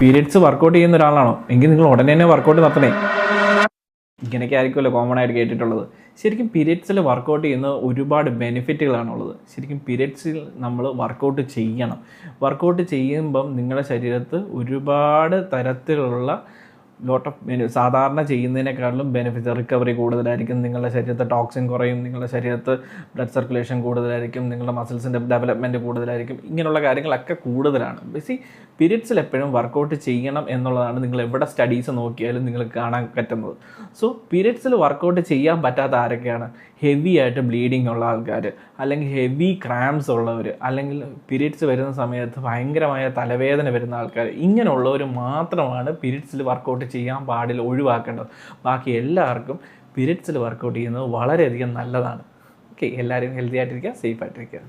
Periods workout ചെയ്യുന്ന ഒരാളാണോ എങ്കിൽ നിങ്ങൾ ഉടനെ തന്നെ വർക്കൗട്ട് നടത്തണേ. ഇങ്ങനെയൊക്കെ ആയിരിക്കുമല്ലോ കോമൺ ആയിട്ട് കേട്ടിട്ടുള്ളത്. ശരിക്കും പീരിയഡ്സിൽ വർക്കൗട്ട് ചെയ്യുന്ന ഒരുപാട് ബെനിഫിറ്റുകളാണുള്ളത്. ശരിക്കും പീരിയഡ്സിൽ നമ്മൾ വർക്കൗട്ട് ചെയ്യണം. വർക്കൗട്ട് ചെയ്യുമ്പം നിങ്ങളുടെ ശരീരത്ത് ഒരുപാട് തരത്തിലുള്ള സാധാരണ ചെയ്യുന്നതിനേക്കാളും ബെനിഫിറ്റ്, റിക്കവറി കൂടുതലായിരിക്കും, നിങ്ങളുടെ ശരീരത്തെ ടോക്സിൻ കുറയും, നിങ്ങളുടെ ശരീരത്ത് ബ്ലഡ് സർക്കുലേഷൻ കൂടുതലായിരിക്കും, നിങ്ങളുടെ മസിൽസിൻ്റെ ഡെവലപ്മെൻറ്റ് കൂടുതലായിരിക്കും. ഇങ്ങനെയുള്ള കാര്യങ്ങളൊക്കെ കൂടുതലാണ്. പീരിയഡ്സിൽ എപ്പോഴും വർക്കൗട്ട് ചെയ്യണം എന്നുള്ളതാണ് നിങ്ങൾ എവിടെ സ്റ്റഡീസ് നോക്കിയാലും നിങ്ങൾക്ക് കാണാൻ പറ്റുന്നത്. സോ പീരിയഡ്സിൽ വർക്കൗട്ട് ചെയ്യാൻ പറ്റാത്ത ആരൊക്കെയാണ്? ഹെവി ആയിട്ട് ബ്ലീഡിങ് ഉള്ള ആൾക്കാർ, അല്ലെങ്കിൽ ഹെവി ക്രാംസ് ഉള്ളവർ, അല്ലെങ്കിൽ പീരിയഡ്സ് വരുന്ന സമയത്ത് ഭയങ്കരമായ തലവേദന വരുന്ന ആൾക്കാർ, ഇങ്ങനെയുള്ളവർ മാത്രമാണ് പീരിയഡ്സിൽ വർക്കൗട്ട് ചെയ്യാൻ പാടില്ല, ഒഴിവാക്കേണ്ടത്. ബാക്കി എല്ലാവർക്കും പീരിയഡ്സിൽ വർക്കൗട്ട് ചെയ്യുന്നത് വളരെയധികം നല്ലതാണ്. ഓക്കെ, എല്ലാവരും ഹെൽത്തി ആയിട്ടിരിക്കുക, സേഫ് ആയിട്ടിരിക്കുക.